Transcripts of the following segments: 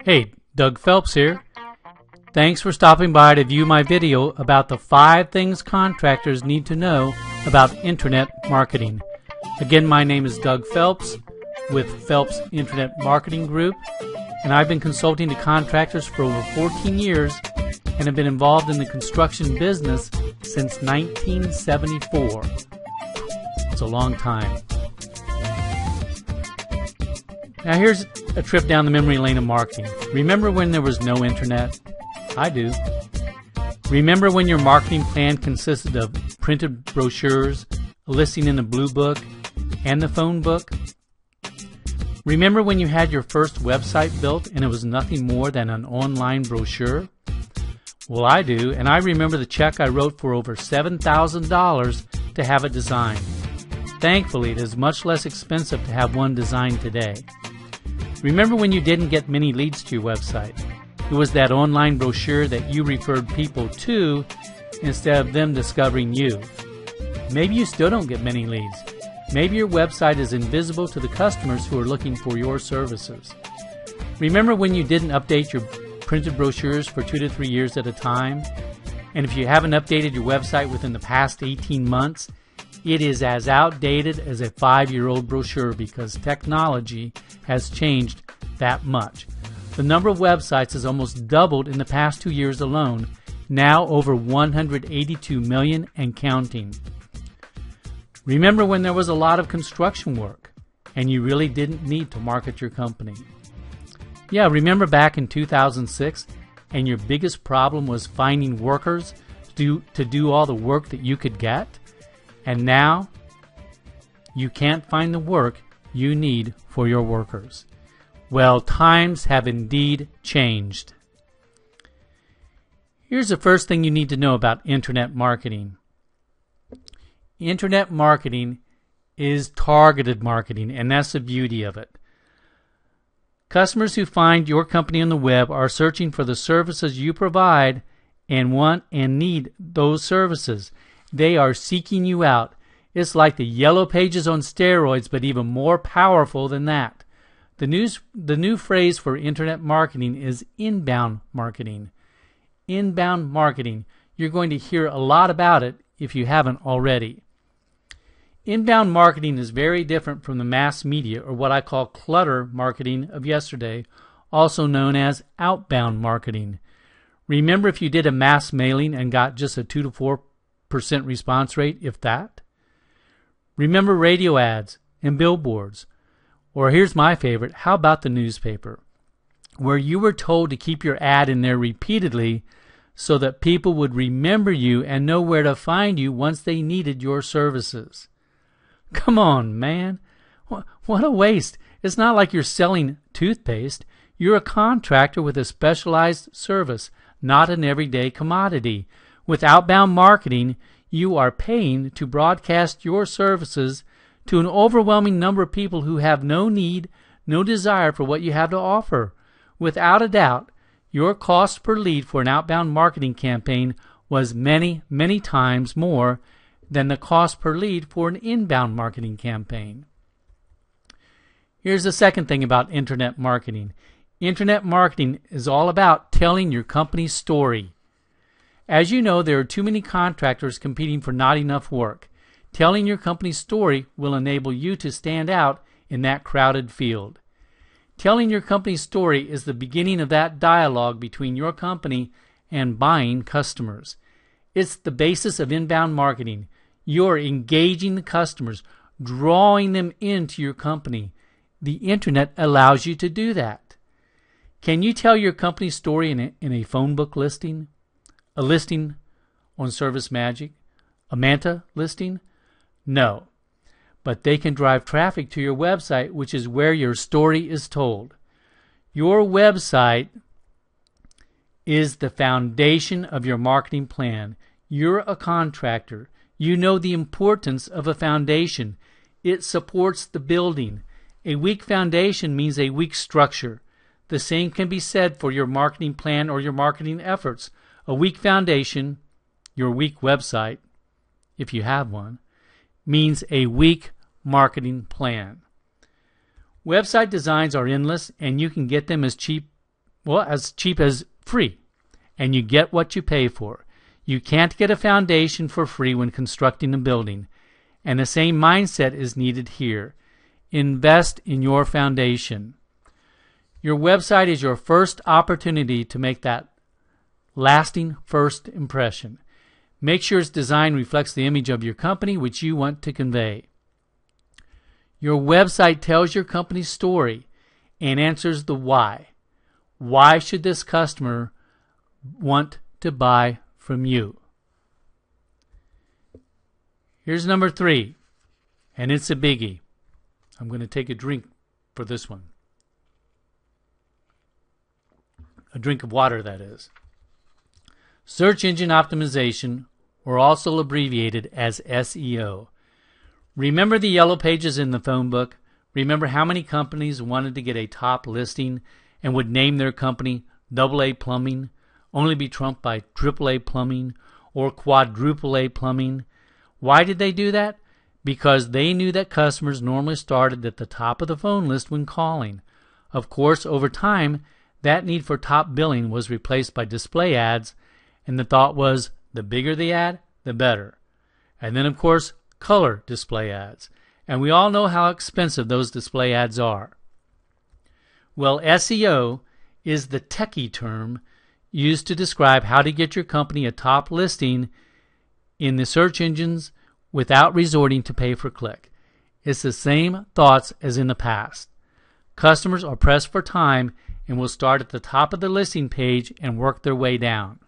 Hey, Doug Phelps here. Thanks for stopping by to view my video about the 5 things contractors need to know about internet marketing. Again, my name is Doug Phelps with Phelps Internet Marketing Group, and I've been consulting to contractors for over 14 years and have been involved in the construction business since 1974. It's a long time. Now here's a trip down the memory lane of marketing. Remember when there was no internet? I do. Remember when your marketing plan consisted of printed brochures, a listing in the blue book, and the phone book? Remember when you had your first website built and it was nothing more than an online brochure? Well, I do, and I remember the check I wrote for over $7,000 to have it designed. Thankfully, it is much less expensive to have one designed today. Remember when you didn't get many leads to your website? It was that online brochure that you referred people to instead of them discovering you. Maybe you still don't get many leads. Maybe your website is invisible to the customers who are looking for your services. Remember when you didn't update your printed brochures for 2 to 3 years at a time? And if you haven't updated your website within the past 18 months, it is as outdated as a 5-year-old brochure because technology has changed that much. The number of websites has almost doubled in the past 2 years alone, now over 182 million and counting. Remember when there was a lot of construction work and you really didn't need to market your company? Yeah, remember back in 2006 and your biggest problem was finding workers to do all the work that you could get? And now you can't find the work you need for your workers. Well, times have indeed changed. Here's the first thing you need to know about internet marketing. Internet marketing is targeted marketing, and that's the beauty of it. Customers who find your company on the web are searching for the services you provide and want and need those services. They are seeking you out. It's like the yellow pages on steroids, but even more powerful than that. The new phrase for internet marketing is inbound marketing. Inbound marketing. You're going to hear a lot about it if you haven't already. Inbound marketing is very different from the mass media, or what I call clutter marketing of yesterday, also known as outbound marketing. Remember if you did a mass mailing and got just a 2 to 4% response rate, if that? Remember radio ads and billboards. Or here's my favorite, how about the newspaper, where you were told to keep your ad in there repeatedly so that people would remember you and know where to find you once they needed your services. Come on, man. What a waste. It's not like you're selling toothpaste. You're a contractor with a specialized service, not an everyday commodity. With outbound marketing, you are paying to broadcast your services to an overwhelming number of people who have no need, no desire for what you have to offer. Without a doubt, your cost per lead for an outbound marketing campaign was many, many times more than the cost per lead for an inbound marketing campaign. Here's the second thing about internet marketing. Internet marketing is all about telling your company's story. As you know, there are too many contractors competing for not enough work. Telling your company's story will enable you to stand out in that crowded field. Telling your company's story is the beginning of that dialogue between your company and buying customers. It's the basis of inbound marketing. You're engaging the customers, drawing them into your company. The internet allows you to do that. Can you tell your company's story in a phone book listing? A listing on ServiceMagic? A Manta listing? No. But they can drive traffic to your website, which is where your story is told. Your website is the foundation of your marketing plan. You're a contractor. You know the importance of a foundation. It supports the building. A weak foundation means a weak structure. The same can be said for your marketing plan or your marketing efforts. A weak foundation, your weak website, if you have one, means a weak marketing plan. Website designs are endless, and you can get them as cheap well, as cheap as free, and you get what you pay for. You can't get a foundation for free when constructing a building, and the same mindset is needed here. Invest in your foundation. Your website is your first opportunity to make that lasting first impression. Make sure its design reflects the image of your company which you want to convey. Your website tells your company's story and answers the why. Why should this customer want to buy from you? Here's number 3, and it's a biggie. I'm going to take a drink for this one. A drink of water, that is. Search engine optimization, or also abbreviated as SEO. Remember the yellow pages in the phone book? Remember how many companies wanted to get a top listing and would name their company AA Plumbing, only be trumped by AAA Plumbing or Quadruple A Plumbing? Why did they do that? Because they knew that customers normally started at the top of the phone list when calling. Of course, over time, that need for top billing was replaced by display ads, and the thought was the bigger the ad, the better. And then, of course, color display ads. And we all know how expensive those display ads are. Well, SEO is the techie term used to describe how to get your company a top listing in the search engines without resorting to pay per click. It's the same thoughts as in the past. Customers are pressed for time and will start at the top of the listing page and work their way down.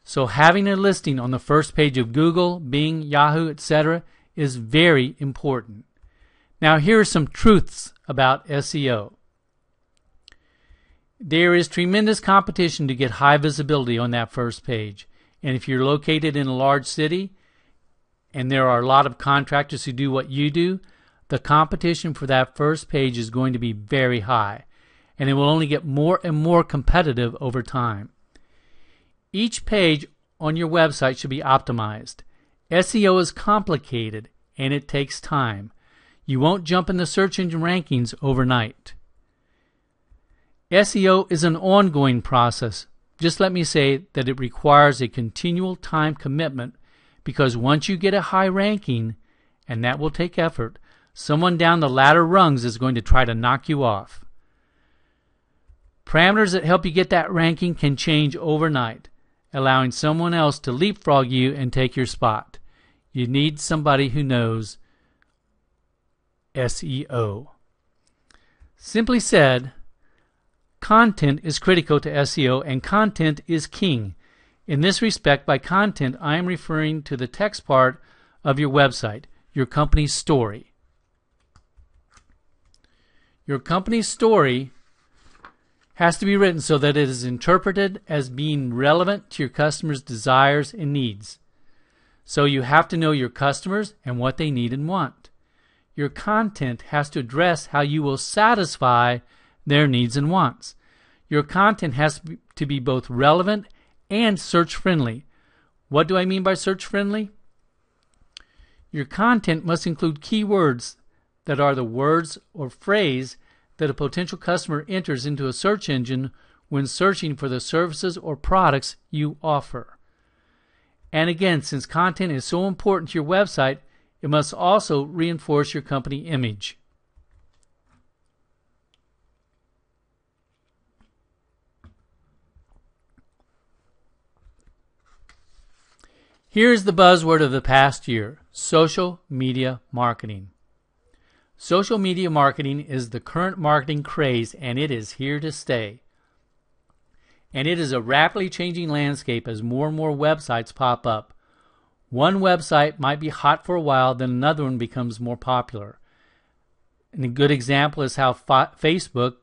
So having a listing on the first page of Google, Bing, Yahoo, etc. is very important. Now here are some truths about SEO. There is tremendous competition to get high visibility on that first page. And if you're located in a large city and there are a lot of contractors who do what you do, the competition for that first page is going to be very high. And it will only get more and more competitive over time. Each page on your website should be optimized. SEO is complicated and it takes time. You won't jump in the search engine rankings overnight. SEO is an ongoing process. Just let me say that it requires a continual time commitment, because once you get a high ranking, and that will take effort, someone down the ladder rungs is going to try to knock you off. Parameters that help you get that ranking can change overnight, allowing someone else to leapfrog you and take your spot. You need somebody who knows SEO. Simply said, content is critical to SEO, and content is king. In this respect, by content, I am referring to the text part of your website, your company's story. Your company's story has to be written so that it is interpreted as being relevant to your customers' desires and needs. So you have to know your customers and what they need and want. Your content has to address how you will satisfy their needs and wants. Your content has to be both relevant and search-friendly. What do I mean by search-friendly? Your content must include keywords that are the words or phrase that a potential customer enters into a search engine when searching for the services or products you offer. And again, since content is so important to your website, it must also reinforce your company image. Here's the buzzword of the past year: social media marketing. Social media marketing is the current marketing craze, and it is here to stay. And it is a rapidly changing landscape as more and more websites pop up. One website might be hot for a while, then another one becomes more popular. And a good example is how Facebook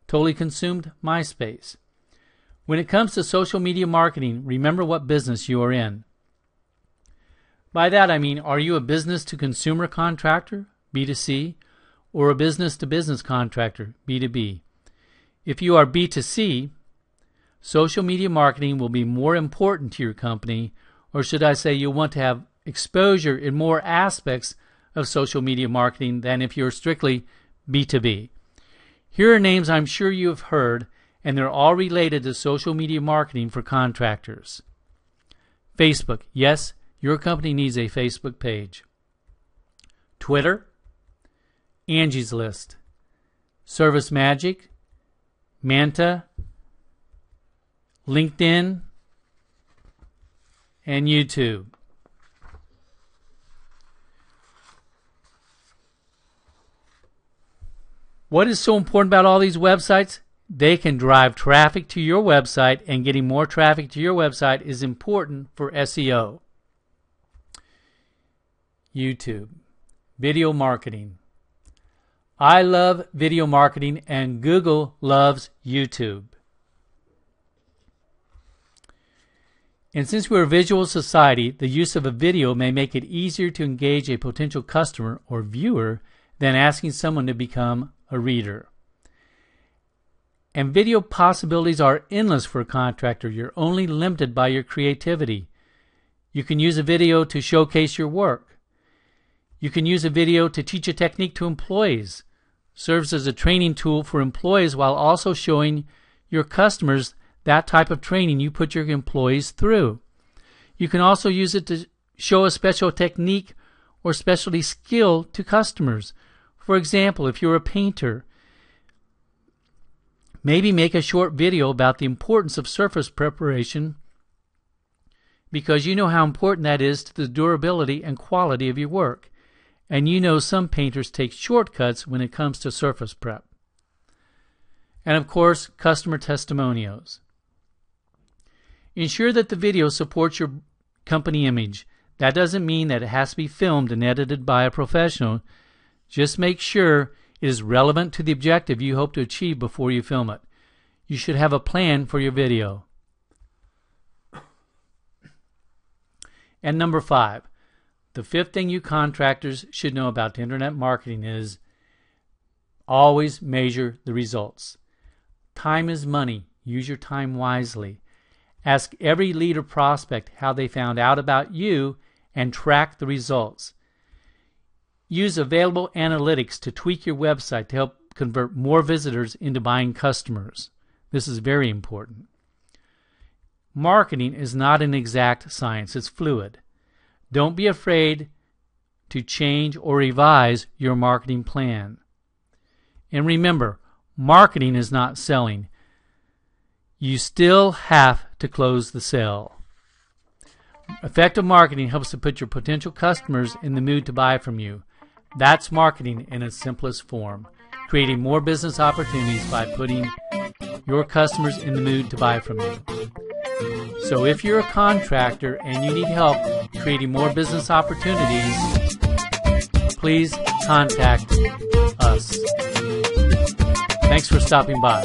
totally consumed MySpace. When it comes to social media marketing, remember what business you are in. By that I mean, are you a business-to-consumer contractor, B2C, or a business-to-business contractor, B2B? If you are B2C, social media marketing will be more important to your company, or should I say you'll want to have exposure in more aspects of social media marketing than if you're strictly B2B. Here are names I'm sure you have heard, and they're all related to social media marketing for contractors. Facebook. Yes, your company needs a Facebook page. Twitter, Angie's List, Service Magic, Manta, LinkedIn, and YouTube. What is so important about all these websites? They can drive traffic to your website, and getting more traffic to your website is important for SEO. YouTube. Video marketing. I love video marketing, and Google loves YouTube. And since we're a visual society, the use of a video may make it easier to engage a potential customer or viewer than asking someone to become a reader. And video possibilities are endless for a contractor. You're only limited by your creativity. You can use a video to showcase your work. You can use a video to teach a technique to employees. Serves as a training tool for employees while also showing your customers that type of training you put your employees through. You can also use it to show a special technique or specialty skill to customers. For example, if you're a painter, maybe make a short video about the importance of surface preparation because you know how important that is to the durability and quality of your work. And you know some painters take shortcuts when it comes to surface prep. And of course, customer testimonials. Ensure that the video supports your company image. That doesn't mean that it has to be filmed and edited by a professional. Just make sure it is relevant to the objective you hope to achieve before you film it. You should have a plan for your video. And number 5, the 5th thing you contractors should know about internet marketing is always measure the results. Time is money. Use your time wisely. Ask every lead or prospect how they found out about you and track the results. Use available analytics to tweak your website to help convert more visitors into buying customers. This is very important. Marketing is not an exact science. It's fluid. Don't be afraid to change or revise your marketing plan. And remember, marketing is not selling. You still have to close the sale. Effective marketing helps to put your potential customers in the mood to buy from you. That's marketing in its simplest form, creating more business opportunities by putting your customers in the mood to buy from you. So if you're a contractor and you need help creating more business opportunities, please contact us. Thanks for stopping by.